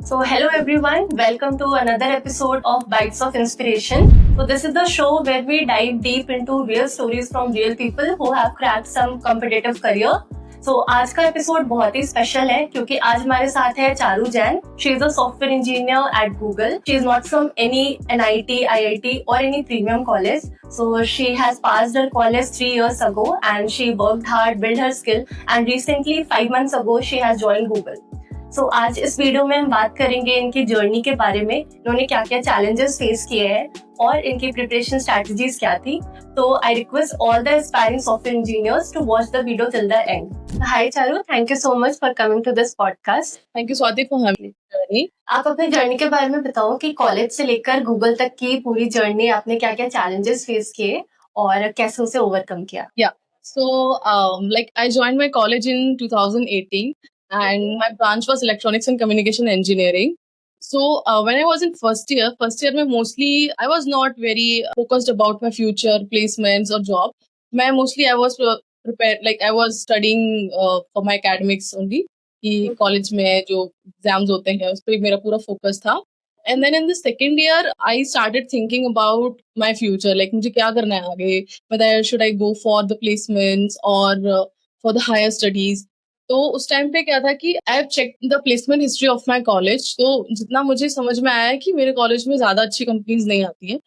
So, hello everyone, welcome to another episode of Bites of Inspiration. So, this is the show where we dive deep into real stories from real people who have cracked some competitive career. So, आज का episode बहुत ही special है क्योंकि आज हमारे साथ है Charu Jain. She is a software engineer at Google. She is not from any NIT, IIT or any premium college. So, she has passed her college 3 years ago and she worked hard, built her skill, and recently 5 months ago she has joined Google. So, आज इस video में हम बात करेंगे इनकी journey के बारे में, इन्होंने क्या क्या चैलेंजेस फेस किए हैं और इनकी प्रिपरेशन स्ट्रैटेजीज क्या थी. तो I request all the aspiring software engineers to watch the video till the end. Hi Charu, thank you so much for coming to this podcast. Thank you Swati for having me. आप अपनी journey के बारे में बताओ कि कॉलेज से लेकर Google तक की पूरी जर्नी आपने क्या क्या चैलेंजेस फेस किए और कैसे उसे ओवरकम किया. So, I joined my college in 2018, and my branch was Electronics and Communication Engineering. So, when I was in first year, में mostly I was not very focused about my future placements or job. I was prepared, I was studying for my academics only. कि college में जो exams होते हैं उस पर मेरा पूरा focus था. And then in the second year, I started thinking about my future. मुझे क्या करना है आगे? Whether should I go for the placements or for the higher studies? तो उस टाइम पे क्या था कि I have checked the placement history of my college. तो जितना मुझे समझ में आया है कि मेरे कॉलेज में ज्यादा अच्छी कंपनीज नहीं आती हैं.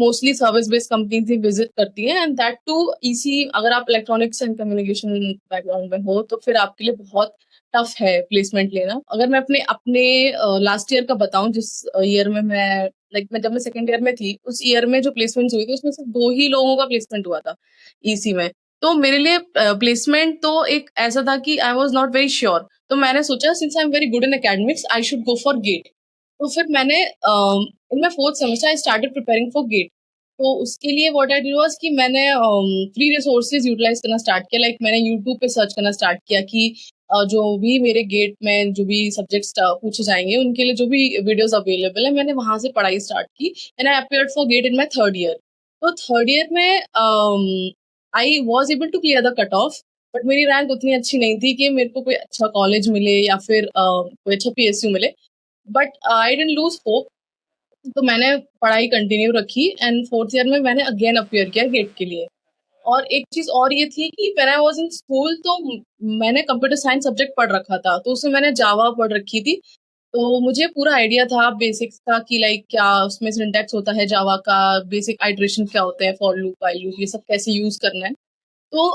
मोस्टली सर्विस बेस्ड कंपनीज ही विजिट करती हैं, एंड दैट टू ईसी. अगर आप इलेक्ट्रॉनिक्स एंड कम्युनिकेशन बैकग्राउंड में हो तो फिर आपके लिए बहुत टफ है प्लेसमेंट लेना. अगर मैं अपने लास्ट ईयर का बताऊं, जिस ईयर में मैं जब मैं सेकेंड ईयर में थी, उस ईयर में जो प्लेसमेंट हुई थी उसमें सिर्फ 2 ही लोगों का प्लेसमेंट हुआ था ईसी में. तो मेरे लिए प्लेसमेंट तो एक ऐसा था कि I was not very sure. तो मैंने सोचा since I am very good in academics I should go for GATE. तो फिर मैंने in my 4th semester I started preparing for GATE. तो उसके लिए व्हाट आई डिड वाज कि मैंने फ्री रिसोर्सेज यूटिलाइज करना स्टार्ट किया. मैंने यूट्यूब पे सर्च करना स्टार्ट किया कि जो भी मेरे गेट में जो भी सब्जेक्ट्स पूछे जाएंगे उनके लिए जो भी वीडियोस अवेलेबल है, मैंने वहां से पढ़ाई स्टार्ट की. And I appeared for GATE in my 3rd year. तो 3rd ईयर में I was able to clear the cut off, but मेरी रैंक उतनी अच्छी नहीं थी कि मेरे को कोई अच्छा कॉलेज मिले या फिर कोई अच्छा PSU मिले. But I didn't lose hope. तो मैंने पढ़ाई कंटिन्यू रखी एंड 4th ईयर में मैंने अगेन अपीयर किया गेट के लिए. और एक चीज और ये थी कि when I was in school तो मैंने कंप्यूटर साइंस सब्जेक्ट पढ़ रखा था, तो उसमें मैंने जावा पढ़ रखी थी. तो मुझे पूरा आइडिया था, बेसिक्स था कि क्या उसमें सिंटैक्स होता है जावा का, बेसिक आइटरेशन क्या होते हैं, फॉर लूप, व्हाइल लूप, ये सब कैसे यूज करना है. तो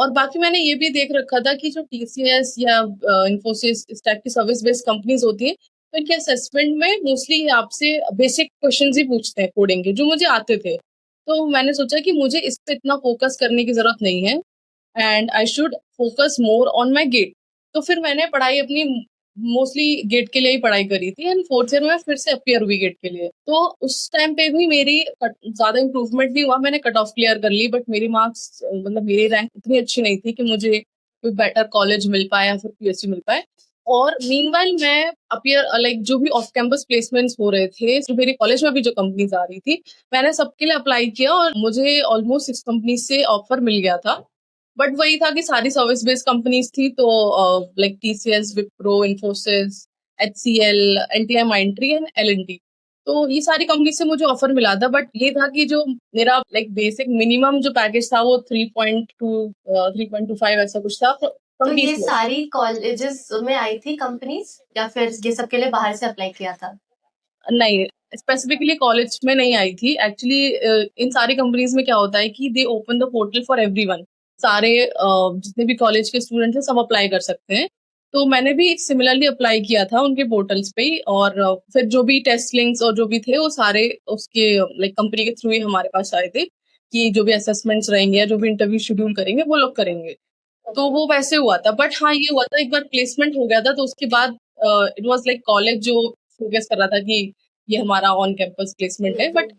और बाकी मैंने ये भी देख रखा था कि जो TCS या इन्फोसिस इस टाइप की सर्विस बेस्ड कंपनीज होती है, तो इनके असेसमेंट में मोस्टली आपसे बेसिक क्वेश्चंस ही पूछते हैं कोडिंग के, जो मुझे आते थे. तो मैंने सोचा कि मुझे इस पे इतना फोकस करने की जरूरत नहीं है and I should focus more on my GATE. तो फिर मैंने पढ़ाई अपनी मोस्टली गेट के लिए ही पढ़ाई करी थी एंड 4th ईयर में फिर से अपीयर हुई गेट के लिए. तो उस टाइम पे भी मेरी ज्यादा इम्प्रूवमेंट नहीं हुआ, मैंने कट ऑफ क्लियर कर ली, बट मेरी मार्क्स मेरी रैंक इतनी अच्छी नहीं थी कि मुझे कोई बेटर कॉलेज मिल पाए या फिर PSU मिल पाए. और मीनवाइल मैं अपीयर जो भी ऑफ कैंपस प्लेसमेंट्स हो रहे थे, जो मेरे कॉलेज में भी जो कंपनीज आ रही थी, मैंने सबके लिए अप्लाई किया और मुझे ऑलमोस्ट 6 कंपनीज से ऑफर मिल गया था. बट वही था कि सारी सर्विस बेस्ड कंपनीज थी, तो TCS, Wipro, Infosys, HCL, LTI, Mindtree and L&T. तो ये सारी कंपनी से मुझे ऑफर मिला था. बट ये था कि जो मेरा बेसिक मिनिमम जो पैकेज था वो 3.25 ऐसा कुछ था. तो ये सारी कॉलेजेस में आई थी कंपनीज या फिर ये सबके लिए बाहर से अप्लाई किया था? नहीं, स्पेसिफिकली कॉलेज में नहीं आई थी. एक्चुअली इन सारी कंपनीज में क्या होता है कि दे open the portal for everyone. सारे जितने भी कॉलेज के स्टूडेंट हैं सब अप्लाई कर सकते हैं. तो मैंने भी सिमिलरली अप्लाई किया था उनके पोर्टल्स पे ही. और फिर जो भी टेस्ट लिंक्स और जो भी थे वो सारे उसके कंपनी के थ्रू ही हमारे पास आए थे कि जो भी असेसमेंट्स रहेंगे या जो भी इंटरव्यू शेड्यूल करेंगे वो लोग करेंगे. तो वो वैसे हुआ था. बट हाँ, ये हुआ था एक बार प्लेसमेंट हो गया था तो उसके बाद इट वाज कॉलेज जो फोकस कर रहा था कि ये हमारा ऑन कैंपस प्लेसमेंट है. बट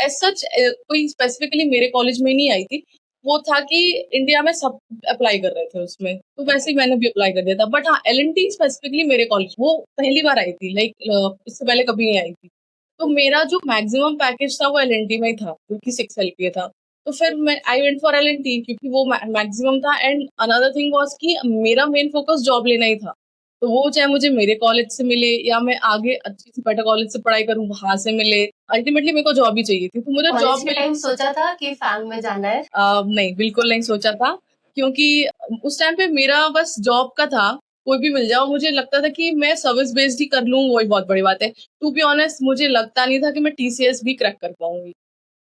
एज सच कोई स्पेसिफिकली मेरे कॉलेज में नहीं आई थी. वो था कि इंडिया में सब अप्लाई कर रहे थे उसमें, तो वैसे ही मैंने भी अप्लाई कर दिया था. बट हाँ, L&T स्पेसिफिकली मेरे कॉलेज वो पहली बार आई थी. इससे पहले कभी नहीं आई थी. तो मेरा जो मैक्सिमम पैकेज था वो L&T में ही था, जो कि 6 LPA था. तो फिर मैं आई वेंट फॉर L&T क्योंकि वो मैक्सिमम था. एंड अनदर थिंग वाज कि मेरा मेन फोकस जॉब लेना ही था. तो वो चाहे मुझे मेरे कॉलेज से मिले या मैं आगे अच्छी से बेटर कॉलेज से पढ़ाई करूँ वहां से मिले, अल्टीमेटली मेरे को जॉब ही चाहिए थी, तो मुझे कॉलेज जॉब के टाइम सोचा था कि फैंग में जाना है? नहीं, बिल्कुल नहीं सोचा था, क्योंकि उस टाइम पे मेरा बस जॉब का था, कोई भी मिल जाओ। मुझे लगता था कि मैं सर्विस बेस्ड ही कर लूँ, वही बहुत बड़ी बात है। टू बी ऑनेस्ट, मुझे लगता नहीं था कि मैं टीसीएस भी क्रैक कर पाऊंगी,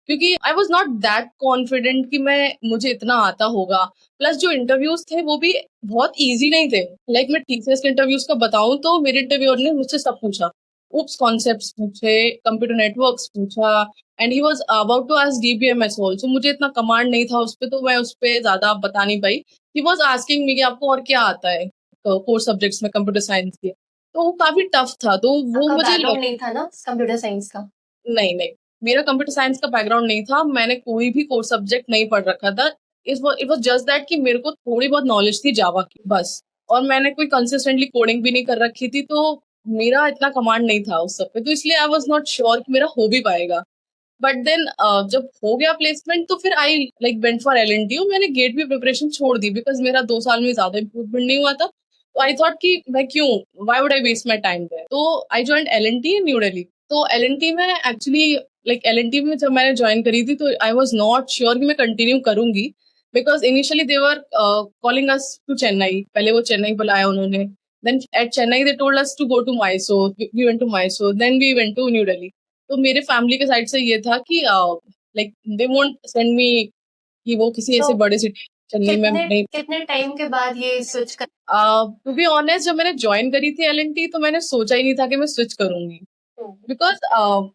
क्योंकि आई वॉज नॉट दैट कॉन्फिडेंट कि मैं मुझे इतना आता होगा। प्लस जो इंटरव्यूज थे वो भी बहुत इजी नहीं थे। लाइक मैं टीसीएस के इंटरव्यूज का बताऊं तो मेरे इंटरव्यूअर ने मुझसे सब पूछा, उप्स कॉन्सेप्ट्स पूछे, कंप्यूटर नेटवर्क्स पूछा, and he was about to ask DBMS also. मुझे इतना कमांड नहीं था उस पे, तो मैं उस पे ज्यादा बता नहीं पाई। ही वाज आस्किंग मी कि आपको और क्या आता है कोर सब्जेक्ट्स में कंप्यूटर साइंस के। तो वो काफी टफ था, तो वो आपका मुझे बैकग्राउंड नहीं था ना कंप्यूटर साइंस का? नहीं नहीं, मेरा कंप्यूटर साइंस का बैकग्राउंड नहीं था, मैंने कोई भी कोर सब्जेक्ट नहीं पढ़ रखा था। इट वाज जस्ट दैट कि मेरे को थोड़ी बहुत नॉलेज थी जावा की बस, और मैंने कोई कंसिस्टेंटली कोडिंग भी नहीं कर रखी थी, तो मेरा इतना कमांड नहीं था उस सब पे, तो इसलिए आई वाज नॉट श्योर कि मेरा हो भी पाएगा। बट देन जब हो गया प्लेसमेंट तो फिर I like went for L and T, और मैंने गेट भी प्रिपरेशन छोड़ दी बिकॉज मेरा 2 साल में ज्यादा इम्प्रूवमेंट नहीं हुआ था। तो आई थॉट कि मैं क्यों, why would I waste my time there, तो I joined L&T in New Delhi. तो एलएनटी में एक्चुअली लाइक एलएनटी में जब मैंने ज्वाइन करी थी तो आई वॉज नॉट श्योर कि मैं कंटिन्यू करूंगी, because initially they were calling us to Chennai, पहले वो चेन्नई बुलाया उन्होंने। Then at Chennai they told us to go to Mysore, we went to Mysore, then we went to new Delhi. तो मेरे फैमिली के साइड से ये था कि like they won't send me कि वो किसी तो ऐसे बड़े सिटी चेन्नई में कितने नहीं। कितने टाइम के बाद ये स्विच कर? टू बी ऑनेस्ट, जब मैंने ज्वाइन करी थी एलएनटी तो मैंने सोचा ही नहीं था कि मैं स्विच करूंगी, बिकॉज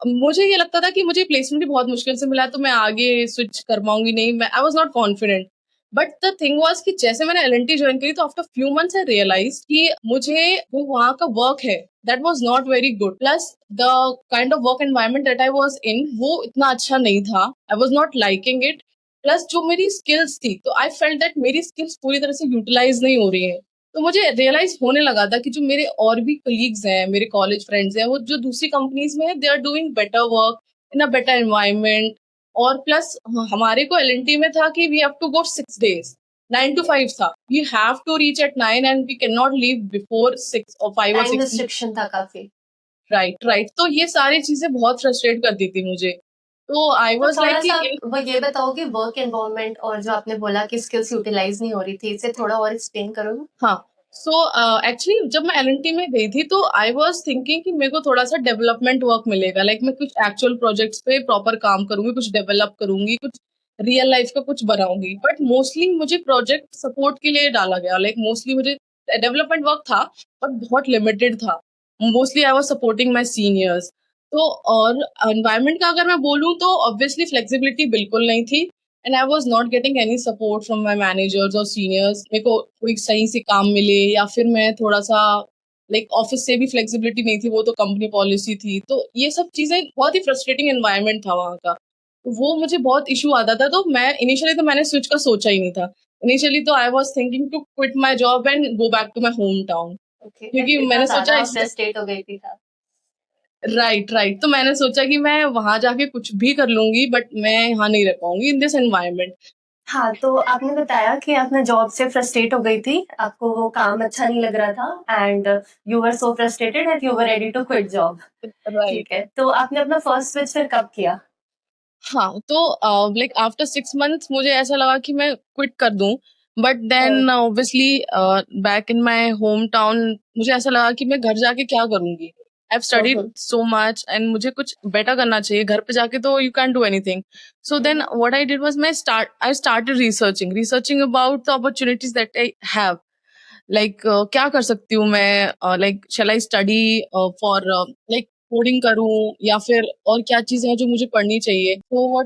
मुझे ये लगता था कि मुझे प्लेसमेंट भी बहुत मुश्किल से मिला है, तो मैं आगे स्विच कर पाऊंगी नहीं, मैं I was not confident. But the thing was कि जैसे मैंने एलएनटी ज्वाइन करी तो after few months I realise कि मुझे वो वहाँ का वर्क है that was not very good, plus the kind of work environment that I was in वो इतना अच्छा नहीं था, I was not liking it. Plus जो मेरी स्किल्स थी, तो आई फेल्ट दैट मेरी स्किल्स पूरी तरह से यूटिलाइज नहीं हो रही है। तो मुझे रियलाइज होने लगा था कि जो मेरे और भी कलीग्स हैं, मेरे कॉलेज फ्रेंड्स हैं, वो जो दूसरी कंपनीज में है, they are doing better work in a better environment. और प्लस हमारे को एलएनटी में था कि we have to go 6 days, 9 to 5 था, we have to reach at 9 and we cannot नॉट लीव बिफोर 6 or 5 or 6। रिस्ट्रिक्शन था काफी। राइट राइट, तो ये सारी चीजें बहुत फ्रस्ट्रेट करती थी मुझे, तो आई तो वॉज थोड़ा लाइक सा कि वो ये बताओ कि वर्क एनवायरनमेंट और जो आपने बोला कि स्किल्स यूटिलाइज नहीं हो रही थी, इसे थोड़ा और एक्सप्लेन करोगे? हाँ। सो एक्चुअली जब मैं एलएनटी में गई थी तो आई वाज थिंकिंग कि मेरे को थोड़ा सा डेवलपमेंट वर्क मिलेगा, लाइक मैं कुछ एक्चुअल प्रोजेक्ट्स पे प्रॉपर काम करूंगी, कुछ डेवलप करूंगी, कुछ रियल लाइफ का कुछ बनाऊंगी। बट मोस्टली मुझे प्रोजेक्ट सपोर्ट के लिए डाला गया, लाइक मोस्टली मुझे डेवलपमेंट वर्क था बट बहुत लिमिटेड था। Mostly I was supporting my seniors. तो और एनवायरमेंट का अगर मैं बोलूँ तो ऑब्वियसली फ्लेक्सिबिलिटी बिल्कुल नहीं थी, and I was not getting any support from my managers और सीनियर्स। मेरे को कोई सही से काम मिले या फिर मैं थोड़ा सा लाइक ऑफिस से भी फ्लेक्सिबिलिटी नहीं थी, वो तो कंपनी पॉलिसी थी। तो ये सब चीजें, बहुत ही फ्रस्ट्रेटिंग एनवायरनमेंट था वहाँ का, तो वो मुझे बहुत इशू आता था। तो मैं इनिशियली तो मैंने स्विच का सोचा ही नहीं था। इनिशियली तो I was thinking to quit my job and go back to my home town, okay, क्योंकि इतना मैंने सोचा ज्यादा इससे। फ्रस्ट्रेट हो गई थी था? राइट राइट, तो मैंने सोचा कि मैं वहां जाके कुछ भी कर लूंगी बट मैं यहाँ नहीं रह पाऊंगी इन दिस एनवायरनमेंट। हाँ, तो आपने बताया कि आपने जॉब से फ्रस्ट्रेट हो गई थी, आपको वो काम अच्छा नहीं लग रहा था and you were so frustrated that you were ready to quit job. Right. ठीक है, तो आपने अपना फर्स्ट स्विच फिर कब किया? हाँ, तो लाइक आफ्टर 6 months मुझे ऐसा लगा कि मैं क्विट कर दूं, but then obviously back in my home town मुझे ऐसा लगा कि मैं घर जाके क्या करूंगी। I have studied so much and मुझे कुछ बेटर करना चाहिए, घर पे जाके तो you can do anything. So then what I did was I started researching researching about the opportunities that I have, like क्या कर सकती हूँ मैं, like shall I study for like coding करूँ या फिर और क्या चीजें हैं जो मुझे पढ़नी चाहिए। तो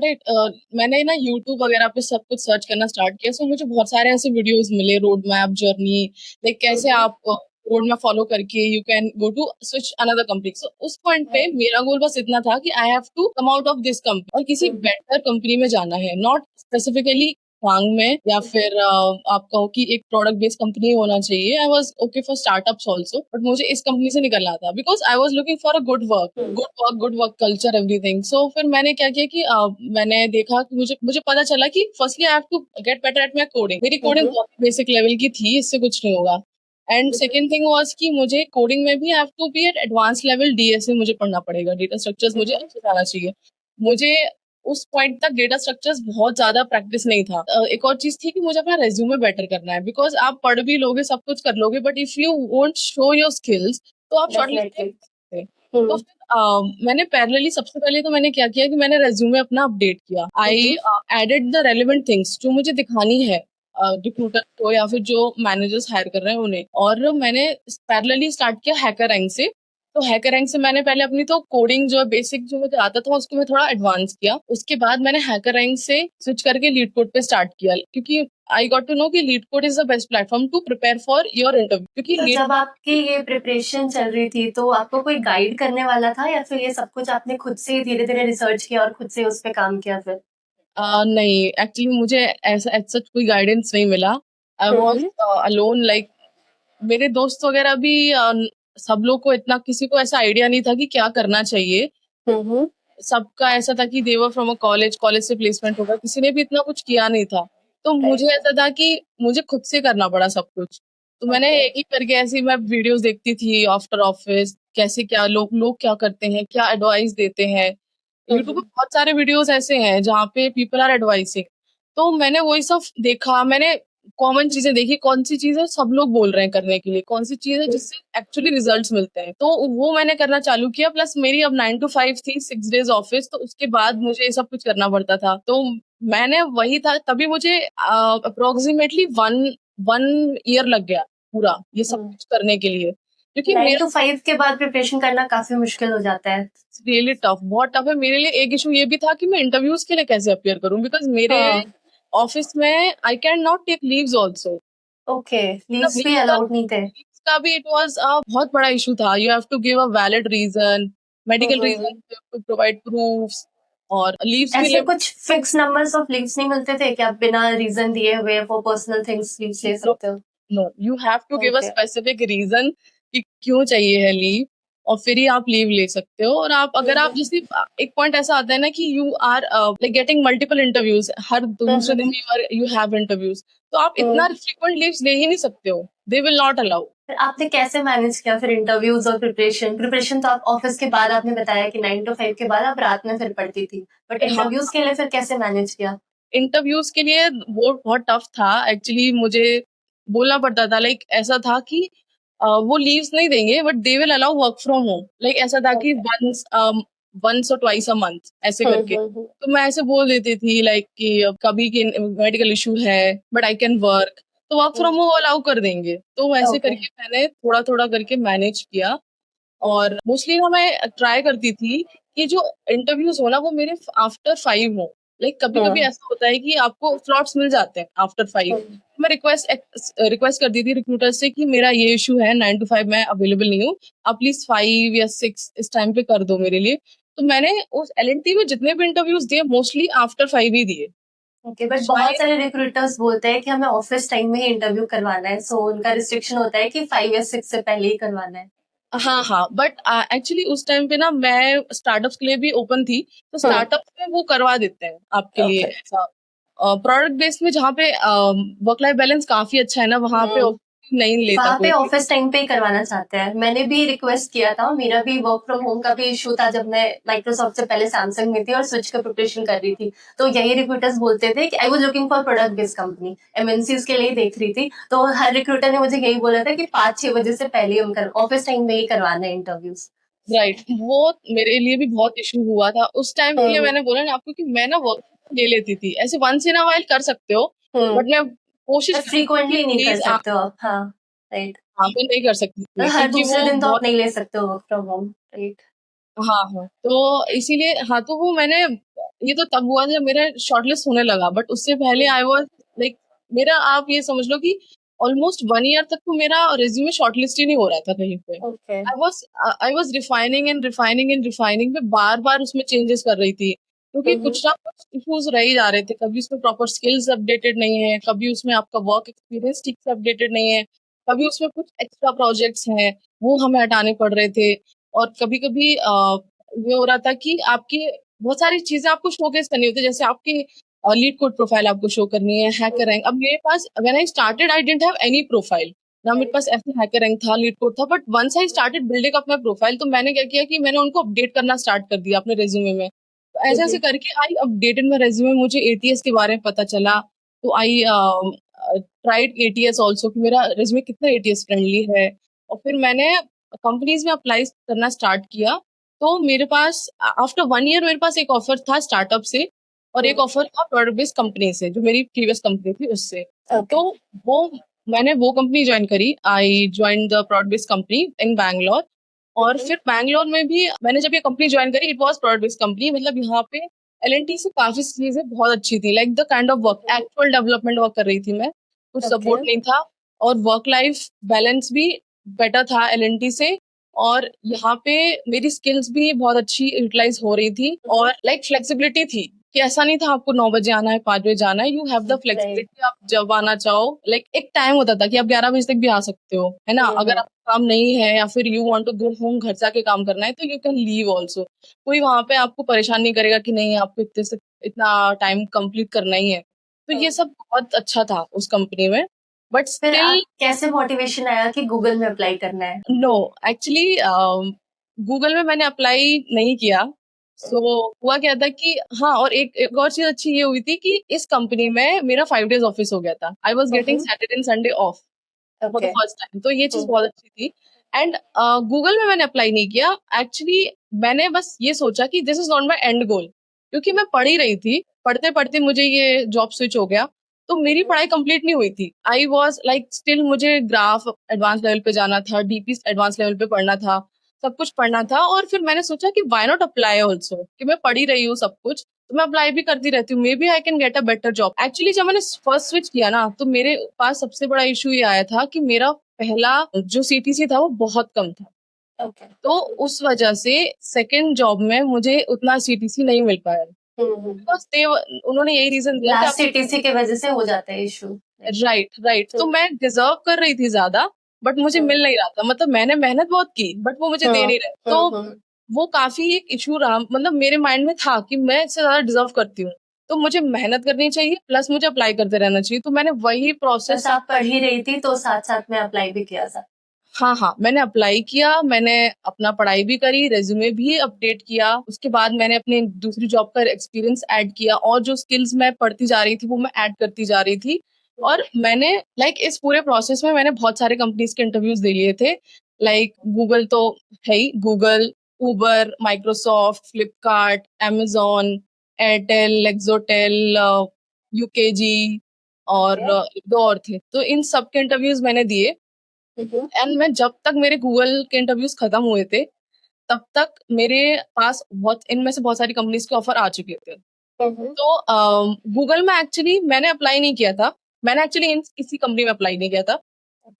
मैंने ना यूट्यूब वगैरह पे सब कुछ सर्च करना स्टार्ट किया, सो मुझे बहुत सारे ऐसे वीडियोस मिले, रोड मैप जर्नी, लाइक कैसे आप रोड मैप फॉलो करके you can go to switch another company. So उस पॉइंट पे मेरा गोल बस इतना था कि I have to come out of this company और किसी बेटर कंपनी में जाना है, नॉट स्पेसिफिकली फांग में या फिर आप कहो कि एक प्रोडक्ट बेस्ड कंपनी होना चाहिए। I was okay for startups also, but मुझे इस कंपनी से निकलना था because I was looking for a good work culture everything. So फिर मैंने क्या किया कि मैंने देखा कि मुझे पता चला कि firstly I have to get better at my coding. मेरी कोडिंग बहुत बेसिक लेवल की थी, इससे कुछ नहीं होगा। एंड सेकेंड थिंग वाज कि मुझे कोडिंग में भी have to be at advance level, DSA मुझे पढ़ना पड़ेगा, डेटा स्ट्रक्चर्स मुझे अच्छे से आना चाहिए। मुझे उस पॉइंट तक डेटा स्ट्रक्चर्स बहुत ज्यादा प्रैक्टिस नहीं था। एक और चीज थी कि मुझे अपना रेज्यूमे बेटर करना है, बिकॉज आप पढ़ भी लोगे, सब कुछ कर लोगे, but if you won't show your skills तो आप शॉर्टलिस्ट नहीं डेफिनेटली। कर सकते। तो फिर मैंने पैरेलली, सबसे पहले तो मैंने क्या किया कि मैंने रेज्यूमे अपना अपडेट किया। I added the relevant things जो मुझे दिखानी है रिक्रूटर को या फिर जो मैनेजर्स हायर कर रहे हैं उन्हें। और मैंने पैरेलली स्टार्ट किया हैकर रैंक से। तो हैकर रैंक से मैंने पहले अपनी तो कोडिंग जो बेसिक जो मुझे आता था उसको मैं थोड़ा एडवांस किया। उसके बाद मैंने हैकर रैंक से स्विच करके लीड कोड पे स्टार्ट किया, क्योंकि आई गॉट टू नो कि LeetCode is the best platform to prepare for your interview. क्योंकि तो जब आपकी ये प्रिपरेशन चल रही थी तो आपको कोई गाइड करने वाला था या फिर ये सब कुछ आपने खुद से धीरे धीरे रिसर्च किया और खुद से उस पर काम किया फिर? नहीं, एक्चुअली मुझे ऐसा सच कोई गाइडेंस नहीं मिला। आई वॉज अलोन, लाइक मेरे दोस्त वगैरह भी सब लोग को इतना, किसी को ऐसा आइडिया नहीं था कि क्या करना चाहिए। सबका ऐसा था कि देवर फ्रॉम अ कॉलेज, कॉलेज से प्लेसमेंट होगा, किसी ने भी इतना कुछ किया नहीं था। तो मुझे ऐसा था कि मुझे खुद से करना पड़ा सब कुछ। तो मैंने एक एक करके ऐसी मैं वीडियोस देखती थी आफ्टर ऑफिस, कैसे क्या लोग क्या करते हैं, क्या एडवाइस देते हैं। यूट्यूब पे बहुत सारे वीडियोस ऐसे हैं जहाँ पे पीपल आर एडवाइसिंग। तो मैंने वही सब देखा, मैंने कॉमन चीजें देखी, कौन सी चीजें सब लोग बोल रहे हैं करने के लिए, कौन सी चीजें जिससे एक्चुअली रिजल्ट्स मिलते हैं, तो वो मैंने करना चालू किया। प्लस मेरी अब 9 to 5 थी, 6 days ऑफिस, तो उसके बाद मुझे ये सब कुछ करना पड़ता था। तो मैंने वही था, तभी मुझे अप्रोक्सीमेटली वन वन ईयर लग गया पूरा ये सब कुछ करने के लिए, क्योंकि 9 to 5 के बाद प्रिपरेशन करना काफी मुश्किल हो जाता है। रियली टफ, बहुत टफ है मेरे लिए। एक इशू ये भी था कि मैं इंटरव्यूज के लिए कैसे अपियर करूं, बिकॉज मेरे ऑफिस में I can not take leaves also. Okay, leaves भी अलाउड नहीं थे? का भी इट वाज बहुत बड़ा इशू था। You have to give a valid reason, medical reason, to provide proofs, और लीव्स भी ऐसे कुछ फिक्स नंबर्स ऑफ लीव्स नहीं मिलते थे कि आप बिना रीजन दिए हुए फॉर पर्सनल थिंग्स लीव्स ले सकते हो? No, you have to give a specific reason कि क्यों चाहिए है लीव, और फिर ही आप लीव ले सकते हो। और आप अगर आप जैसे, एक पॉइंट ऐसा आता है ना कि you are like getting multiple interviews, हर दूसरे दिन यू हैव इंटरव्यूज, तो आप इतना फ्रीक्वेंट लीव्स ले ही नहीं सकते हो, दे विल नॉट अलाउ। फिर आपने कैसे मैनेज किया फिर इंटरव्यूज और प्रिपरेशन तो आप ऑफिस के बाद आपने बताया कि 9 to 5 के बाद आप रात में फिर पढ़ती थी, बट इंटरव्यूज के लिए फिर कैसे मैनेज किया? इंटरव्यूज के लिए वो बहुत टफ था एक्चुअली। मुझे बोलना पड़ता था, लाइक ऐसा था कि वो लीव्स नहीं देंगे but they will allow work from home. Like ऐसा था कि वंस और ट्वाइस अ मंथ ऐसे करके। तो मैं ऐसे बोल देती थी लाइक कि कभी की मेडिकल इशू है बट आई कैन वर्क, तो वर्क फ्रॉम होम अलाउ कर देंगे। तो वैसे करके मैंने थोड़ा थोड़ा करके मैनेज किया। और मोस्टली ना मैं ट्राई करती थी कि जो इंटरव्यूज हो ना वो मेरे आफ्टर 5 हो। लाइक कभी कभी ऐसा होता है कि आपको स्लॉट्स मिल जाते हैं आफ्टर 5। मैं रिक्वेस्ट करती थी रिक्रूटर से कि मेरा ये इशू है, 9 to 5 मैं अवेलेबल नहीं हूँ, आप प्लीज 5 या 6 इस टाइम पे कर दो मेरे लिए। तो मैंने उस एलएनटी में जितने भी इंटरव्यूज दिए मोस्टली आफ्टर 5 ही दिए। ओके, बट बहुत सारे रिक्रूटर्स बोलते हैं कि हमें ऑफिस टाइम में ही इंटरव्यू करवाना है, सो उनका रिस्ट्रिक्शन होता है कि 5 या 6 से पहले ही करवाना है। हाँ हाँ, बट एक्चुअली उस टाइम पे ना मैं स्टार्टअप्स के लिए भी ओपन थी, तो स्टार्टअप्स में वो करवा देते हैं आपके लिए ऐसा। प्रोडक्ट बेस्ड में जहाँ पे वर्क लाइफ बैलेंस काफी अच्छा है ना, वहाँ पे नहीं लेता वहाँ पे कोई। ऑफिस टाइम पे ही करवाना चाहते हैं। मैंने भी रिक्वेस्ट किया था, मेरा भी वर्क फ्रॉम होम का भी इशू था जब मैं माइक्रोसॉफ्ट से पहले सैमसंग में थी और स्विच का प्रिपरेशन कर रही थी। तो यही रिक्रूटर्स बोलते थे कि आई was looking for product based company, MNCs के लिए देख रही थी। तो हर रिक्रूटर ने मुझे यही बोला था कि 5-6 बजे से पहले हम ऑफिस टाइम में ही करवाना है इंटरव्यूज। राइट, वो मेरे लिए भी बहुत इशू हुआ था उस टाइम के लिए। मैंने बोला ना आपको कि मैं ना वर्क ले लेती थी, ऐसे वंस इन अ वाइल कर सकते हो, बट मैं कोशिश फ्रीक्वेंटली नहीं कर सकते हो आप। हाँ, राइट। यहाँ पे नहीं कर सकती थी हर क्योंकि दूसरे वो दिन तो आप बहुत। नहीं ले सकते हो वर्क फ्रॉम होम, राइट? हाँ हाँ, तो इसीलिए हाँ, तो वो मैंने, ये तो तब हुआ जब मेरा शॉर्टलिस्ट होने लगा, बट उससे पहले आई वाज लाइक, मेरा आप ये समझ लो कि ऑलमोस्ट 1 ईयर तक तो मेरा रिज्यूमे शॉर्टलिस्ट ही नहीं हो रहा था कहीं पे। Okay. I was refining and refining and refining, में बार बार उसमें चेंजेस कर रही थी, क्योंकि कुछ ना कुछ इश्यूज रह ही जा रहे थे। कभी उसमें प्रॉपर स्किल्स अपडेटेड नहीं है, कभी उसमें आपका वर्क एक्सपीरियंस ठीक से अपडेटेड नहीं है, कभी उसमें कुछ एक्स्ट्रा प्रोजेक्ट्स हैं वो हमें हटाने पड़ रहे थे। और कभी कभी ये हो रहा था कि आपकी बहुत सारी चीजें आपको शोकेस करनी होती है, जैसे आपकी लीड कोड प्रोफाइल आपको शो करनी है, हैकर रैंक। अब मेरे पास when I started I didn't have any profile, ना मेरे पास ऐसे हैकर रैंक था, लीड कोड था, but once I started building up my profile, तो मैंने क्या किया कि मैंने उनको अपडेट करना स्टार्ट कर दिया अपने रेज्यूमे में। तो ऐसे ऐसे करके आई अपडेटेड माई रेज्यूमे, मुझे एटीएस के बारे में पता चला। तो आई ट्राइड एटीएस ऑल्सो कि मेरा रेज्यूमे कितना एटीएस फ्रेंडली है। और फिर मैंने कंपनीज में अप्लाई करना स्टार्ट किया। तो मेरे पास आफ्टर 1 ईयर मेरे पास एक ऑफर था स्टार्टअप से, और एक ऑफर था प्रोडक्ट बेस्ड कंपनी से, जो मेरी प्रीवियस कंपनी थी उससे। तो वो मैंने वो कंपनी ज्वाइन करी। I join the product based company इन बैंगलोर। और फिर बैंगलोर में भी मैंने जब ये कंपनी ज्वाइन करी, it was product based company, मतलब यहाँ पे एलएनटी से काफी चीजें बहुत अच्छी थी, like the kind of work, actual development work कर रही थी मैं, कुछ सपोर्ट नहीं था। और वर्क लाइफ बैलेंस भी बेटर था एलएनटी से। और यहाँ पे मेरी स्किल्स भी बहुत अच्छी यूटिलाइज हो रही थी, और लाइक फ्लेक्सिबिलिटी थी कि ऐसा नहीं था आपको 9 बजे आना है, 5 बजे जाना है। यू हैव द फ्लेक्सिबिलिटी, आप जब आना चाहो। लाइक एक टाइम होता था कि आप 11 बजे तक भी आ सकते हो, है ना। अगर आपका काम नहीं है या फिर you want to go home, घर जाके काम करना है, तो यू कैन लीव ऑल्सो। कोई वहां पे आपको परेशान नहीं करेगा कि नहीं आपको इतने से इतना टाइम कंप्लीट करना ही है। तो ये सब बहुत अच्छा था उस कंपनी में। बट फिर स्टिल कैसे मोटिवेशन आया कि गूगल में अप्लाई करना है? नो, एक्चुअली गूगल में मैंने अप्लाई नहीं किया। सो हुआ क्या था कि हाँ, और एक और चीज अच्छी ये हुई थी कि इस कंपनी में मेरा 5 डेज ऑफिस हो गया था। I was getting Saturday and Sunday off for the first time, तो ये चीज बहुत अच्छी थी। एंड गूगल में मैंने अप्लाई नहीं किया। एक्चुअली मैंने बस ये सोचा कि this is not my end goal, क्योंकि मैं पढ़ ही रही थी, पढ़ते पढ़ते मुझे ये जॉब स्विच हो गया, तो मेरी पढ़ाई कंप्लीट नहीं हुई थी। आई वॉज लाइक स्टिल मुझे ग्राफ एडवांस लेवल पे जाना था, डीपी एडवांस लेवल पे पढ़ना था, सब कुछ पढ़ना था। और फिर मैंने सोचा कि व्हाई नॉट अप्लाई ऑल्सो, कि मैं पढ़ ही रही हूँ सब कुछ, तो मैं अप्लाई भी करती रहती हूँ, maybe I can get a better job. Actually जब मैंने फर्स्ट स्विच किया ना, तो मेरे पास सबसे बड़ा इशू ये आया था कि मेरा पहला जो सीटीसी था वो बहुत कम था। तो उस वजह से सेकंड जॉब में मुझे उतना सीटीसी नहीं मिल पाया। बिकॉज उन्होंने यही रीजन दिया लास्ट सीटीसी की वजह से हो जाता है इशू। राइट। तो मैं डिजर्व कर रही थी ज्यादा, बट मुझे मिल नहीं रहा था। मतलब मैंने मेहनत बहुत की, बट वो मुझे दे नहीं रहे। तो वो काफी एक इशू रहा, मतलब मेरे माइंड में था कि मैं इससे ज्यादा डिजर्व करती हूँ, तो मुझे मेहनत करनी चाहिए, प्लस मुझे अप्लाई करते रहना चाहिए। तो मैंने वही प्रोसेस, आप पढ़ ही रही थी तो साथ साथ में अप्लाई भी किया था? हाँ, मैंने अप्लाई किया, मैंने अपना पढ़ाई भी करी, रेज्यूमे भी अपडेट किया। उसके बाद मैंने अपने दूसरी जॉब का एक्सपीरियंस ऐड किया, और जो स्किल्स मैं पढ़ती जा रही थी वो मैं ऐड करती जा रही थी। और मैंने लाइक इस पूरे प्रोसेस में मैंने बहुत सारे कंपनीज के इंटरव्यूज दे लिए थे। लाइक गूगल तो है ही, Google, Uber, Microsoft, Flipkart, Amazon, Airtel, लेक्सोटेल, यूकेजी, और दो और थे। तो इन सब के इंटरव्यूज मैंने दिए। एंड मैं जब तक मेरे गूगल के इंटरव्यूज खत्म हुए थे, तब तक मेरे पास इनमें से बहुत सारी कंपनीज के ऑफर आ चुके थे। तो गूगल में एक्चुअली मैंने अप्लाई नहीं किया था, मैंने एक्चुअली किसी कंपनी में अप्लाई नहीं किया था।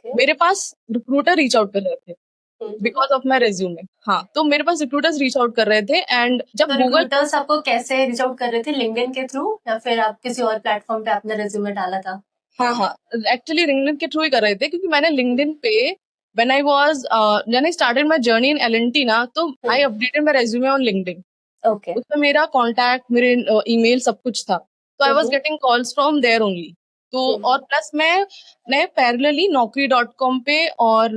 मेरे पास रिक्रूटर रीच आउट कर रहे थे बिकॉज ऑफ माई रेज्यूमे। हाँ, तो मेरे पास रिक्रूटर्स रीच आउट कर रहे थे। एंड जब गूगल रिक्रूटर्स आपको कैसे रीच आउट कर रहे थे? लिंक्डइन के थ्रू या फिर आप किसी और प्लेटफॉर्म पे आपने रेज्यूमे डाला था? हाँ, एक्चुअली लिंक्डइन के थ्रू ही कर रहे थे, क्योंकि मैंने लिंक्डइन पे when I started my journey in L&T ना, तो I updated my resume on LinkedIn. उसमें मेरा कॉन्टैक्ट, मेरे ईमेल सब कुछ था। तो I was getting calls from there only. तो और प्लस मैं पैरेलली Naukri.com पे और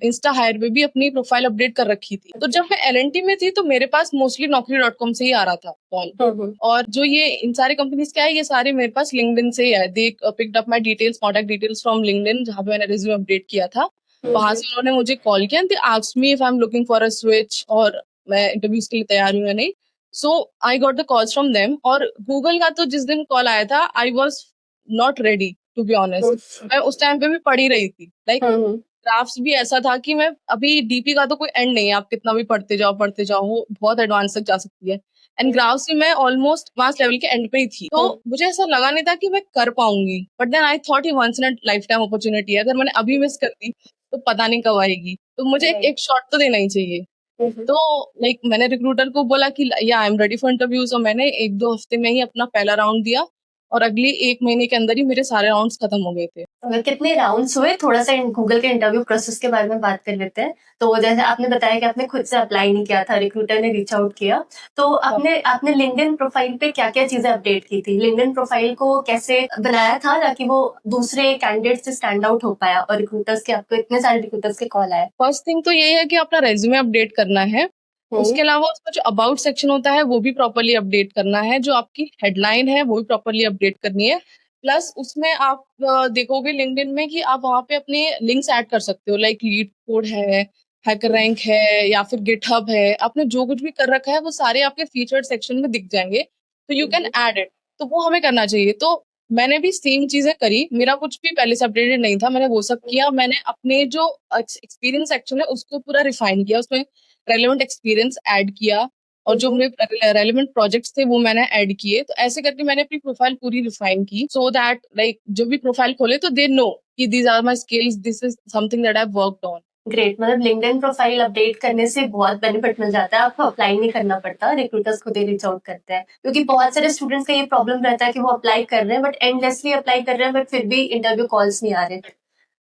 इंस्टा हायर पे भी अपनी प्रोफाइल अपडेट कर रखी थी। तो जब मैं L&T में थी, तो मेरे पास मोस्टली Naukri.com से ही आ रहा था कॉल। और जो ये इन सारे कंपनीज क्या है, ये सारे मेरे पास लिंक्डइन से ही है। They picked up my details, contact details from LinkedIn, जहाँ पे मैंने रिज्यूमे अपडेट किया था। वहां से उन्होंने मुझे कॉल किया, they asked me if I am looking for a switch, और मैं इंटरव्यूज के लिए तैयार हूँ या नहीं। So I got the calls from them. और गूगल का तो जिस दिन कॉल आया था, I was not ready to be honest. मैं उस टाइम पे भी पढ़ ही रही थी। लाइक ग्राफ्स भी ऐसा था कि मैं अभी डीपी का तो कोई एंड नहीं है, आप कितना भी पढ़ते जाओ, वो बहुत एडवांस तक जा सकती है। एंड ग्राफ्स भी मैं ऑलमोस्ट एडवांस लेवल के एंड पे ही थी। तो मुझे ऐसा लगा नहीं था कि मैं कर पाऊंगी, but then I thought once in a lifetime opportunity है, अगर मैंने अभी मिस कर दी तो पता नहीं कब आएगी। तो मुझे एक शॉट तो देना ही चाहिए। तो लाइक मैंने रिक्रूटर को बोला कि या I am ready for interviews, और मैंने 1-2 हफ्ते में ही अपना पहला राउंड दिया। और अगली 1 महीने के अंदर ही मेरे सारे राउंड्स खत्म हो गए थे। अगर कितने राउंड्स हुए, थोड़ा सा गूगल के इंटरव्यू प्रोसेस के बारे में बात कर लेते हैं। तो जैसे आपने बताया कि आपने खुद से अप्लाई नहीं किया था, रिक्रूटर ने रीच आउट किया, तो आपने आपने लिंक्डइन प्रोफाइल पे क्या क्या चीजें अपडेट की थी? लिंक्डइन प्रोफाइल को कैसे बनाया था ताकि वो दूसरे कैंडिडेट से स्टैंड आउट हो पाया और रिक्रूटर्स के, आपको इतने सारे रिक्रूटर्स के कॉल आए? फर्स्ट थिंग तो ये है कि अपना रेज्यूमे अपडेट करना है। उसके अलावा उसका जो अबाउट सेक्शन होता है वो भी प्रॉपर्ली अपडेट करना है। जो आपकी हेडलाइन है वो भी प्रॉपर्ली अपडेट करनी है। प्लस उसमें आप देखोगे लिंक्डइन में कि आप वहाँ पे अपने लिंक्स ऐड कर सकते हो, लाइक लीड कोड है, हैकर रैंक है, या फिर गिटहब है। आपने जो कुछ भी कर रखा है वो सारे आपके फीचर्ड सेक्शन में दिख जाएंगे, तो यू कैन ऐड इट। तो वो हमें करना चाहिए। तो मैंने भी सेम चीजें करी। मेरा कुछ भी पहले से अपडेटेड नहीं था, मैंने वो सब किया। मैंने अपने जो एक्सपीरियंस सेक्शन है उसको पूरा रिफाइन किया, उसमें रेलेवेंट एक्सपीरियंस ऐड किया, और जो मेरे रेलेवेंट प्रोजेक्ट्स थे वो मैंने ऐड किए। तो ऐसे करके मैंने अपनी प्रोफाइल पूरी रिफाइन की, सो दैट लाइक जब भी प्रोफाइल खोले तो दे नो कि these are my skills, this is something that I have worked on. Great, मतलब लिंक्डइन प्रोफाइल अपडेट करने से बहुत बेनिफिट मिल जाता है, आपको अप्लाई नहीं करना पड़ता, रिक्रूटर्स खुद ही रीच आउट करते हैं। क्योंकि बहुत सारे स्टूडेंट्स का ये प्रॉब्लम रहता है कि वो अप्लाई कर रहे हैं बट एंडलेसली अप्लाई कर रहे हैं, बट फिर भी इंटरव्यू कॉल्स नहीं आ रहे।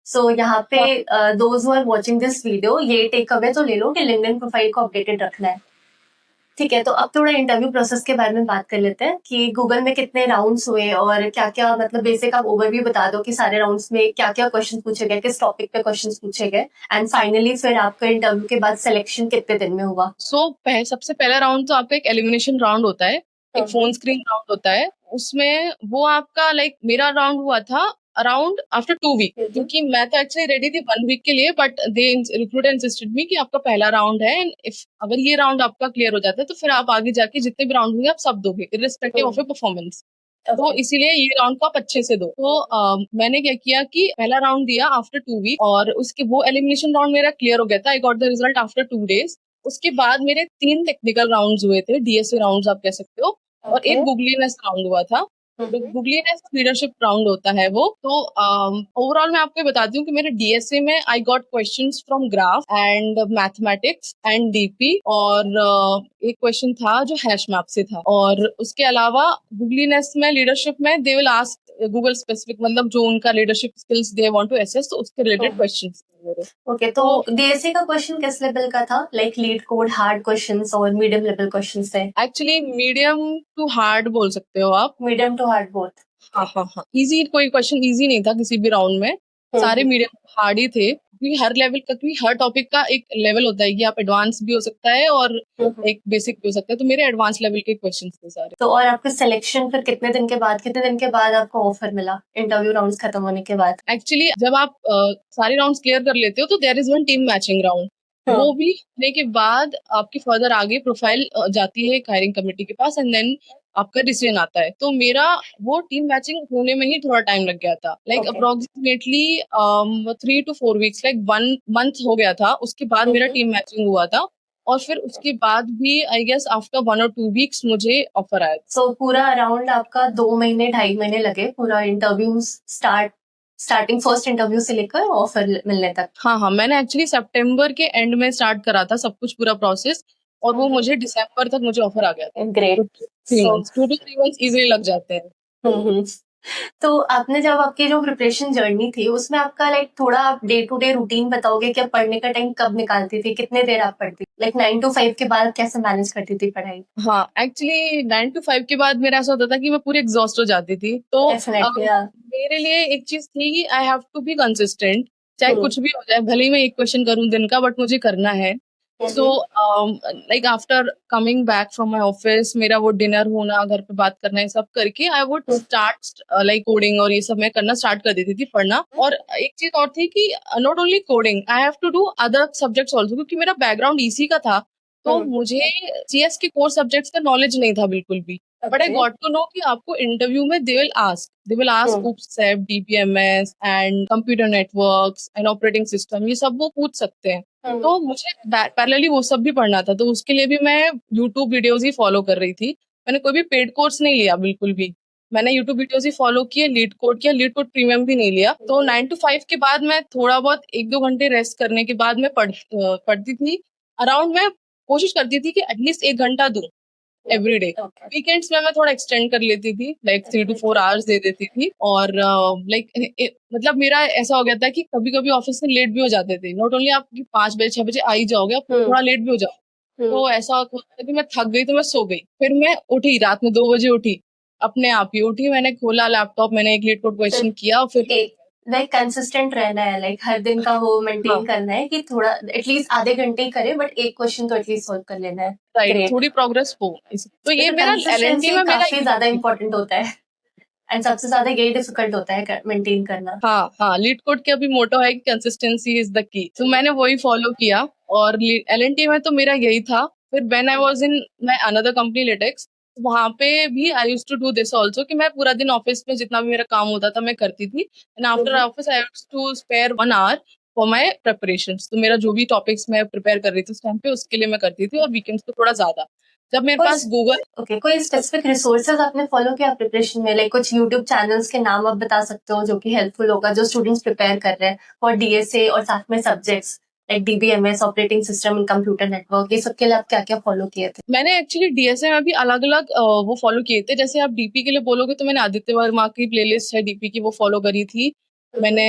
सो यहाँ पे those who are watching this video, ये टेक अवे तो ले लो कि लिंक्डइन प्रोफाइल को अपडेटेड रखना है। ठीक है, तो अब थोड़ा इंटरव्यू प्रोसेस के बारे में बात कर लेते हैं कि गूगल में कितने राउंड्स हुए और क्या क्या, मतलब बेसिक आप ओवरव्यू बता दो कि सारे राउंड्स में क्या क्या क्वेश्चन पूछे गए, किस टॉपिक पे क्वेश्चन पूछे गए, एंड फाइनली फिर आपका इंटरव्यू के बाद सिलेक्शन कितने दिन में हुआ? सबसे पहला राउंड तो आपका एक एलिमिनेशन राउंड होता है, एक फोन स्क्रीन राउंड होता है। उसमें वो आपका लाइक मेरा राउंड हुआ था अराउंड आफ्टर 2 वीक, क्योंकि मैं तो एक्चुअली रेडी थी 1 वीक के लिए, बट दे रिक्रूटर इंसिस्टेड मी कि आपका पहला राउंड है, एंड इफ अगर ये राउंड आपका क्लियर हो जाता है तो फिर आप आगे जाके जितने भी राउंड होंगे आप सब दोगे, इर्रिस्पेक्टिव ऑफ योर परफॉर्मेंस। तो इसीलिए ये राउंड को आप अच्छे से दो। तो मैंने क्या किया कि पहला राउंड दिया आफ्टर 2 वीक, और उसके वो एलिमिनेशन राउंड मेरा क्लियर हो गया था। आई got the result after 2 days. उसके बाद मेरे 3 टेक्निकल राउंड्स हुए थे, डीएसए राउंड्स आप कह सकते हो, और एक गुगलीनेस राउंड हुआ था। गुगलीनेस लीडरशिप राउंड होता है वो। तो ओवरऑल मैं आपको बताती हूँ कि मेरे डीएसए में I got questions from graph and mathematics and DP, और एक क्वेश्चन था जो हैश मैप से था। और उसके अलावा गुगलीनेस में लीडरशिप में they will ask Google specific, मतलब जो उनका leadership skills they want to assess, तो उसके रिलेटेड क्वेश्चंस थे। ओके, तो डीएसए का क्वेश्चन किस लेवल का था? Like LeetCode, hard questions और मीडियम लेवल क्वेश्चंस थे? एक्चुअली मीडियम टू हार्ड बोल सकते हो आप। Medium to hard both? हाँ हाँ हाँ, इजी कोई क्वेश्चन इजी नहीं था किसी भी राउंड में, सारे मीडियम हार्ड ही थे। क्योंकि हर लेवल का, क्योंकि हर टॉपिक का एक लेवल होता है कि आप एडवांस भी हो सकता है और एक बेसिक भी हो सकता है। तो मेरे एडवांस लेवल के क्वेश्चन थे सारे। तो और आपका सिलेक्शन फिर कितने दिन के बाद, आपको ऑफर मिला इंटरव्यू राउंड्स खत्म होने के बाद? एक्चुअली जब आप सारे राउंड्स क्लियर कर लेते हो तो there is one team matching round. वो भी होने के बाद आपकी फर्दर आगे प्रोफाइल जाती है हायरिंग कमेटी के पास, एंड देन आपका डिसीजन आता है। तो मेरा वो टीम मैचिंग होने में ही थोड़ा टाइम लग गया था, like approximately 3 to 4 weeks, like 1 month हो गया था। उसके बाद मेरा टीम मैचिंग हुआ था, और फिर उसके बाद भी I guess after 1 or 2 weeks मुझे ऑफर आया। सो पूरा अराउंड आपका 2 महीने 2.5 महीने लगे पूरा इंटरव्यू स्टार्टिंग फर्स्ट इंटरव्यू से लेकर ऑफर मिलने तक? हाँ हाँ, मैंने एक्चुअली सितंबर के एंड में स्टार्ट करा था सब कुछ पूरा प्रोसेस, और वो मुझे दिसंबर तक मुझे ऑफर आ गया था। ग्रेट। 2 to 3 months इजीली लग जाते हैं। तो आपने जब आपकी जो प्रिपरेशन जर्नी थी उसमें आपका लाइक थोड़ा आप डे टू डे रूटीन बताओगे कि आप पढ़ने का टाइम कब निकालती थी, कितने देर आप पढ़ती, लाइक 9 to 5 के बाद कैसे मैनेज करती थी पढ़ाई? हाँ, एक्चुअली 9 to 5 के बाद मेरा ऐसा होता था कि मैं पूरी एग्जॉस्ट हो जाती थी। तो मेरे लिए एक चीज थी कि I have to be consistent, चाहे कुछ भी हो जाए, भले ही मैं एक क्वेश्चन करूं दिन का, बट मुझे करना है। So like after coming back from my office, मेरा वो डिनर होना, घर पे बात करना, ये सब करके I would start like coding, और ये सब मैं करना स्टार्ट कर देती थी, पढ़ना। और एक चीज और थी कि not only coding, I have to do other subjects also, क्योंकि मेरा बैकग्राउंड इसी का था। तो मुझे सीएस के कोर सब्जेक्ट्स का नॉलेज नहीं था बिल्कुल भी। But I got to know कि आपको इंटरव्यू में they will ask OOPSEP, DPMS and computer networks and operating system, ये सब वो पूछ सकते हैं। तो मुझे पैरेलली वो सब भी पढ़ना था, तो उसके लिए भी मैं यूट्यूब वीडियोस ही फॉलो कर रही थी। मैंने कोई भी पेड कोर्स नहीं लिया बिल्कुल भी, मैंने यूट्यूब वीडियोस ही फॉलो किए, लीड कोड किया, लीड कोड प्रीमियम भी नहीं लिया। तो 9 to 5 के बाद मैं थोड़ा बहुत 1-2 घंटे रेस्ट करने के बाद मैं पढ़ती थी। अराउंड मैं कोशिश करती थी कि एटलीस्ट 1 घंटा दूं, एवरी डे। Okay. वीकेंड्स में मैं थोड़ा एक्सटेंड कर लेती थी, लाइक 3 to 4 आवर्स दे देती थी। और लाइक मतलब मेरा ऐसा हो गया था कि कभी कभी ऑफिस से लेट भी हो जाते थे। नॉट ओनली आप 5 बजे 6 बजे आ ही जाओगे, आप थोड़ा लेट भी हो जाओ, तो ऐसा होता था कि मैं थक गई तो मैं सो गई। फिर मैं उठी रात में 2 बजे उठी, अपने आप ही उठी, मैंने खोला लैपटॉप, मैंने एक लीड कोड क्वेश्चन किया और फिर एक लाइक कंसिस्टेंट रहना है, लाइक हर दिन का वो हाँ मेंटेन करना है कि थोड़ा एटलीस्ट आधे घंटे ही करे बट एक क्वेश्चन तो एटलीस्ट सॉल्व कर लेना है। Right, great. थोड़ी प्रोग्रेस हो तो ये तो मेरा एलएनटी कंसिस्टेंसी में मेरा काफी ज्यादा इंपॉर्टेंट होता है एंड सबसे ज्यादा यही डिफिकल्ट होता है मेंटेन करना। हाँ हाँ, लीड कोड के अभी मोटो है कि कंसिस्टेंसी इज द की, तो मैंने वही फॉलो किया और एलएनटी में तो मेरा यही था। फिर when I was in my another company लेटेक्स, वहां पे भी I used to do this also कि मैं पूरा दिन ऑफिस में जितना भी मेरा काम होता था मैं करती थी, and after office I used to spare 1 hour for my preparations. तो मेरा जो भी टॉपिक्स मैं प्रिपेयर कर रही थी उस टाइम पे, उसके लिए मैं करती थी, और वीकेंड्स पे थोड़ा ज्यादा, जब मेरे कोई पास गूगल। ओके, कोई स्पेसिफिक रिसोर्सेज आपने फॉलो किया प्रिपरेशन में, लाइक कुछ यूट्यूब चैनल्स के नाम आप बता सकते हो जो कि हेल्पफुल होगा जो स्टूडेंट्स प्रिपेयर कर रहे हैं फॉर डीएसए और साथ में subjects like DBMS, operating system and computer network, ये सब के लिए आप क्या क्या फॉलो किए थे? मैंने एक्चुअली डीएसए में भी अलग अलग वो फॉलो किए थे। जैसे आप डीपी के लिए बोलोगे तो मैंने आदित्य वर्मा की प्लेलिस्ट है डीपी की, वो फॉलो करी थी। मैंने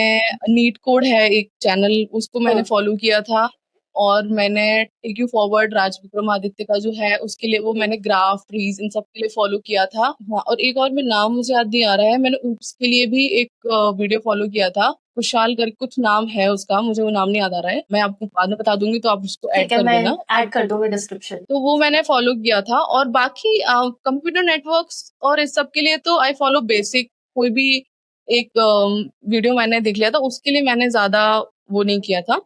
नीट कोड है एक चैनल, उसको मैंने फॉलो किया था। और मैंने टेक यू फॉरवर्ड राज विक्रमादित्य का जो है उसके लिए, वो मैंने ग्राफ ट्रीज इन सब के लिए फॉलो किया था। हाँ, और एक और मैं नाम मुझे याद नहीं आ रहा है, मैंने ऊप्स के लिए भी एक वीडियो फॉलो किया था, खुशहाल करके कुछ नाम है उसका, मुझे वो नाम नहीं याद आ रहा है, मैं आपको बाद में बता दूंगी तो आप उसको ऐड ठीक है, कर मैं देना। ऐड कर दूंगी डिस्क्रिप्शन। तो वो मैंने फॉलो किया था। और बाकी कंप्यूटर नेटवर्क्स और इस सब के लिए तो आई फॉलो बेसिक, कोई भी एक वीडियो मैंने देख लिया था, उसके लिए मैंने ज्यादा वो नहीं किया था।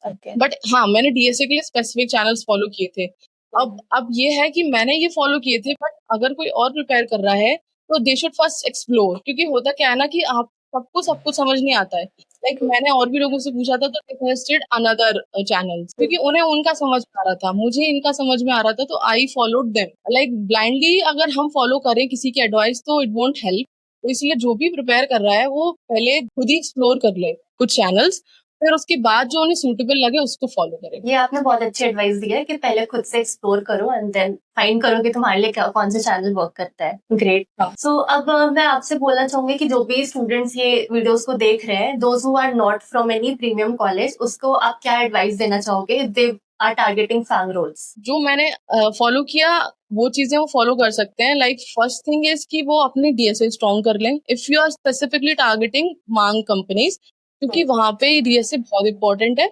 ओके। बट हाँ, मैंने डीएसए के लिए स्पेसिफिक चैनल्स फॉलो किए थे। अब ये है कि मैंने ये फॉलो किए थे, बट अगर कोई और प्रिपेयर कर रहा है तो दे शुड फर्स्ट एक्सप्लोर, क्योंकि होता क्या है ना कि आप सबको सब कुछ समझ नहीं आता है। लाइक मैंने और भी लोगों से पूछा था तो रिक्वेस्टेड अनदर चैनल्स, क्योंकि उन्हें उनका समझ में आ रहा था, मुझे इनका समझ में आ रहा था, तो I followed them. Like blindly अगर हम फॉलो करें किसी की एडवाइस तो इट वोंट हेल्प। तो इसलिए जो भी प्रिपेयर कर रहा है वो पहले खुद ही एक्सप्लोर कर ले कुछ चैनल्स, फिर उसके बाद जो उन्हें सूटेबल लगे उसको फॉलो करें। ये आपने बहुत अच्छी एडवाइस दी है कि पहले खुद से एक्सप्लोर करो एंड देन फाइंड करो कि तुम्हारे लिए क्या कौन सा चैनल वर्क करता है। ग्रेट। हाँ। सो अब मैं आपसे बोलना चाहूंगी कि जो भी स्टूडेंट्स ये वीडियोस को देख रहे हैं, those who are not from any premium college, उसको आप क्या एडवाइस देना चाहोगे if they are targeting FAANG roles? जो मैंने फॉलो किया वो चीजें वो फॉलो कर सकते हैं। लाइक फर्स्ट थिंग इज कि वो अपनी डीएसए स्ट्रॉन्ग कर लें if you are specifically targeting MAANG companies, क्योंकि वहां पे डीएसए बहुत इंपॉर्टेंट है।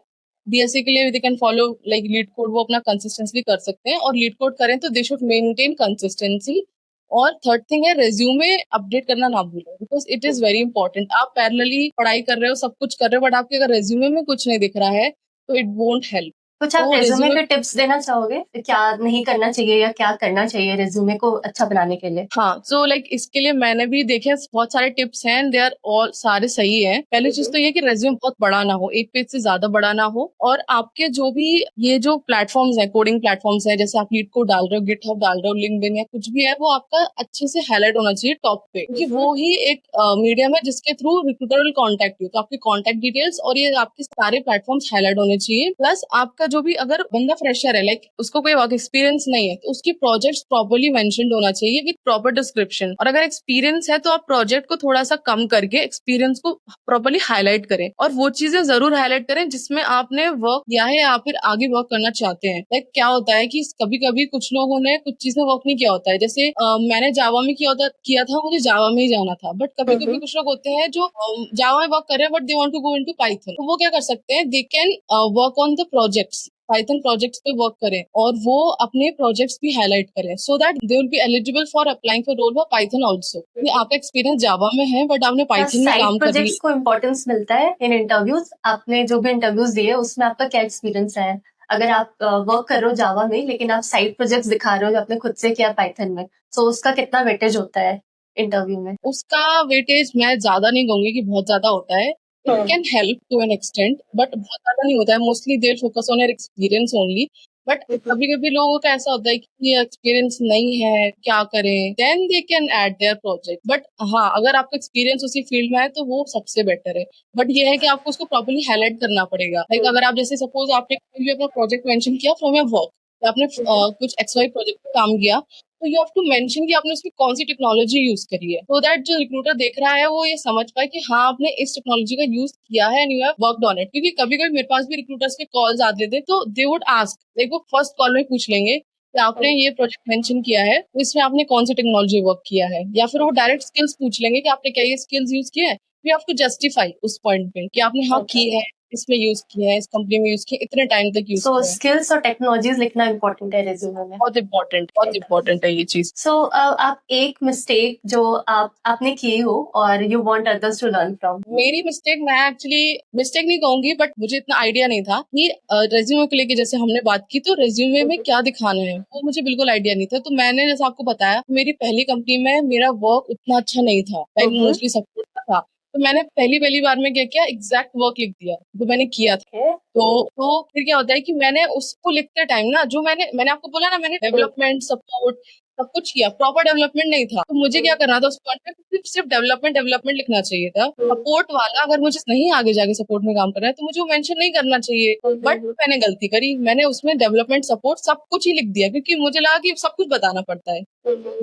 डीएसए के लिए they can follow like leet code, वो अपना कंसिस्टेंसी कर सकते हैं, और लीड कोड करें तो दे शुड मेंटेन कंसिस्टेंसी। और थर्ड थिंग है रेज्यूमे अपडेट करना ना भूलें, because it is very important. आप पैरेलली पढ़ाई कर रहे हो, सब कुछ कर रहे हो, बट आपके अगर रेज्यूमे में कुछ नहीं दिख रहा है तो इट वोंट हेल्प। कुछ आप तो रेज्यूमे रेज्यूमे, के टिप्स देना चाहोगे, क्या नहीं करना चाहिए या क्या करना चाहिए रेज्यूमे को अच्छा बनाने के लिए? हाँ, सो लाइक इसके लिए मैंने भी देखे बहुत सारे टिप्स हैं, दे आर ऑल सारे सही हैं। पहली चीज तो ये कि रेज्यूमे बहुत बड़ा ना हो, एक पेज से ज्यादा बड़ा ना हो, और आपके जो भी ये जो प्लेटफॉर्म्स है, कोडिंग प्लेटफॉर्म्स है, जैसे आप लीड कोड डाल रहे हो, गिटहब डाल रहे हो, लिंक्डइन या कुछ भी है, वो आपका अच्छे से हाईलाइट होना चाहिए टॉप पे, क्योंकि वो ही एक मीडियम है जिसके through recruiter will contact you. तो आपकी कॉन्टेक्ट डिटेल्स और ये आपके सारे प्लेटफॉर्म्स हाईलाइट होने चाहिए। प्लस आपका जो भी, अगर बंदा फ्रेशर है, लाइक उसको कोई वर्क एक्सपीरियंस नहीं है, तो उसकी प्रोजेक्ट्स प्रॉपर्ली मेंशन्ड होना चाहिए विद प्रॉपर डिस्क्रिप्शन। और अगर एक्सपीरियंस है तो आप प्रोजेक्ट को थोड़ा सा कम करके एक्सपीरियंस को प्रॉपर्ली हाईलाइट करें, और वो चीजें जरूर हाईलाइट करें जिसमें आपने वर्क किया है या फिर आगे वर्क करना चाहते हैं। लाइक क्या होता है कि कभी कभी कुछ लोगों ने कुछ चीज में वर्क नहीं किया होता है, जैसे मैंने जावा में किया था, मुझे जावा में ही जाना था, बट कभी कभी कुछ लोग होते हैं जो जावा में वर्क कर रहे हैं but they want to go into Python, तो वो क्या कर सकते हैं, they can work on the projects, Python projects पे वर्क करें, और वो अपने प्रोजेक्ट्स भी हाईलाइट करें, so that they will be eligible for applying for role for Python also. आपका एक्सपीरियंस जावा में है बट आपने क्या पाइथन में साइड काम कर प्रोजेक्ट्स लिया। को इम्पोर्टेंस मिलता है इन इंटरव्यूज? आपने जो भी इंटरव्यूज दिए उसमें आपका क्या एक्सपीरियंस है? अगर आप वर्क कर रहे हो जावा में लेकिन आप साइड प्रोजेक्ट्स दिखा रहे हो जो आपने खुद से किया पाइथन में, तो उसका कितना वेटेज होता है इंटरव्यू में? उसका वेटेज मैं ज्यादा नहीं कहूंगी कि बहुत ज्यादा होता है, it can help to an extent, but बहुत ज्यादा नहीं होता है। Mostly they focus on your experience only. But कभी कभी लोगों का ऐसा होता है कि ये एक्सपीरियंस नहीं है, क्या करें, then they can add their project. But हाँ, अगर आपका एक्सपीरियंस उसी फील्ड में है तो वो सबसे बेटर है। बट ये है कि आपको उसको प्रॉपर्ली हाईलाइट करना पड़ेगा। लाइक अगर आप जैसे सपोज आपने कोई भी अपना प्रोजेक्ट मेंशन किया फ्रॉम योर वर्क, आपने कुछ एक्स वाई प्रोजेक्ट पे काम किया, तो यू हैव टू मेंशन कि आपने उसमें कौन सी टेक्नोलॉजी यूज करी है, so दैट जो रिक्रूटर देख रहा है वो ये समझ पाए कि हाँ आपने इस टेक्नोलॉजी का यूज किया है and you have worked on it. क्योंकि कभी कभी मेरे पास भी रिक्रूटर्स के कॉल्स आते थे, तो दे वुड आस्क, लाइक वो फर्स्ट कॉल में पूछ लेंगे कि आपने ये प्रोजेक्ट मेंशन किया है, तो इसमें आपने कौन सी टेक्नोलॉजी वर्क किया है, या फिर वो डायरेक्ट स्किल्स पूछ लेंगे कि आपने क्या ये स्किल्स यूज किया है। वी हैव टू जस्टिफाई उस पॉइंट पे कि आपने हाँ की है, इसमें यूज किया है, इस कंपनी में यूज किया, इतने टाइम तक यूज सो किया है। स्किल्स और टेक्नोलॉजीज लिखना इम्पोर्टेंट है रेज्यूमे में। बहुत इम्पोर्टेंट है ये चीज। सो आप एक मिस्टेक जो आपने की हो और you want others to learn from. मेरी मिस्टेक, मैं एक्चुअली मिस्टेक नहीं कहूंगी, बट मुझे इतना आइडिया नहीं था कि रेज्यूमे को लेके, जैसे हमने बात की, तो रेज्यूमे में क्या दिखाना है वो मुझे बिल्कुल आइडिया नहीं था। तो मैंने जैसे आपको बताया, मेरी पहली कंपनी में मेरा वर्क उतना अच्छा नहीं था, लाइक मोस्टली सपोर्ट था। तो मैंने पहली बार में क्या किया, एग्जैक्ट वर्क लिख दिया जो मैंने किया था। तो फिर क्या होता है कि मैंने उसको लिखते टाइम ना, जो मैंने आपको बोला ना, मैंने डेवलपमेंट सपोर्ट सब कुछ किया, प्रॉपर डेवलपमेंट नहीं था। तो मुझे क्या करना था उस पॉइंट पे, सिर्फ डेवलपमेंट लिखना चाहिए था। सपोर्ट वाला अगर मुझे नहीं आगे जाके सपोर्ट में काम करना है तो मुझे वो मेंशन नहीं करना चाहिए। बट मैंने गलती करी, मैंने उसमें डेवलपमेंट सपोर्ट सब कुछ ही लिख दिया, क्योंकि मुझे लगा कि सब कुछ बताना पड़ता है।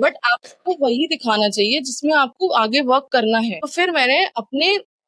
बट आपको वही दिखाना चाहिए जिसमें आपको आगे वर्क करना है। तो फिर मैंने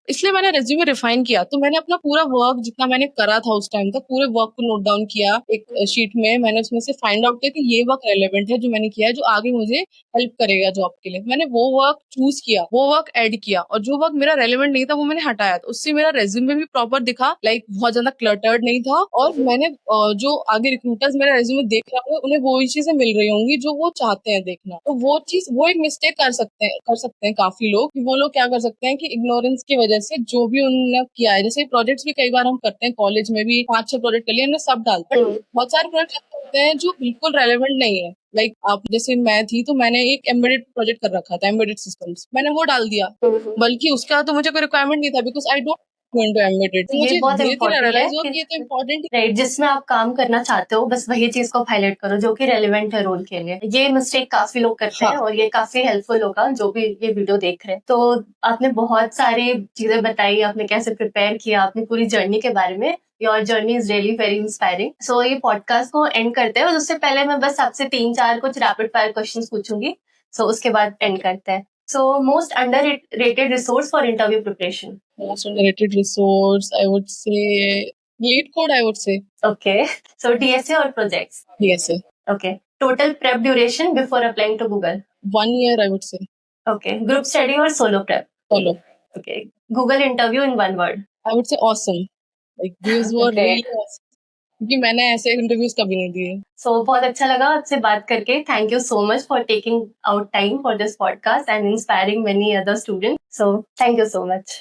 इसलिए मैंने रेज्यूमे रिफाइन किया। तो मैंने अपना पूरा वर्क जितना मैंने करा था उस टाइम तक, पूरे वर्क को नोट डाउन किया एक शीट में। मैंने उसमें से फाइंड आउट किया कि ये वर्क रेलेवेंट है जो मैंने किया है, जो आगे मुझे हेल्प करेगा जॉब के लिए। मैंने वो वर्क चूज किया, वो वर्क ऐड किया, और जो वर्क मेरा रेलेवेंट नहीं था वो मैंने हटाया। तो उससे मेरा रेज्यूमे भी प्रॉपर दिखा, लाइक बहुत ज्यादा क्लटर्ड नहीं था। और मैंने जो आगे रिक्रूटर्स मेरा रेज्यूमे देख रहे होंगे उन्हें वो ही चीजें मिल रही होंगी जो वो चाहते हैं देखना। तो वो एक मिस्टेक कर सकते हैं काफी लोग, कि वो लोग क्या कर सकते हैं कि इग्नोरेंस की वजह से जो भी उन्होंने किया है, जैसे प्रोजेक्ट्स भी कई बार हम करते हैं, कॉलेज में भी 5-6 प्रोजेक्ट कर लिए, हमने सब डालते हैं। बहुत सारे प्रोजेक्ट होते हैं जो बिल्कुल रेलेवेंट नहीं है। लाइक आप जैसे मैं थी, तो मैंने एक एम्बेडेड प्रोजेक्ट कर रखा था, एम्बेडेड सिस्टम्स, मैंने वो डाल दिया। बल्कि उसका तो मुझे कोई रिक्वायरमेंट नहीं था, because I don't go into embedded. ये मुझे बहुत धीरे धीरे इम्पोर्टेंट रियलाइज है हुआ कि ये तो इम्पोर्टेंट राइट, जिसमें आप काम करना चाहते हो बस वही चीज को हाईलाइट करो जो कि रेलेवेंट है रोल के लिए। ये मिस्टेक काफी लोग करते हैं और ये काफी हेल्पफुल होगा जो भी ये वीडियो देख रहे हैं। तो आपने बहुत सारी चीजें बताई, आपने कैसे प्रिपेयर किया, आपने पूरी जर्नी के बारे में। Your journey is really very inspiring. So ये पॉडकास्ट को एंड करते हैं, और उससे पहले मैं बस आपसे 3-4 कुछ रैपिड फायर क्वेश्चंस पूछूंगी। सो उसके बाद एंड करते हैं। So, most underrated resource for interview preparation. Most underrated resource, I would say Lead Code, I would say. Okay. So, DSA or projects? DSA. Okay. Total prep duration before applying to Google? 1 year, I would say. Okay. Group study or solo prep? Solo. Okay. Google interview in one word? I would say awesome. Like these were really awesome. क्योंकि मैंने ऐसे interviews कभी नहीं दिए। सो बहुत अच्छा लगा आपसे बात करके। Thank you so much for taking out time for this podcast and inspiring many other students. So thank you so much.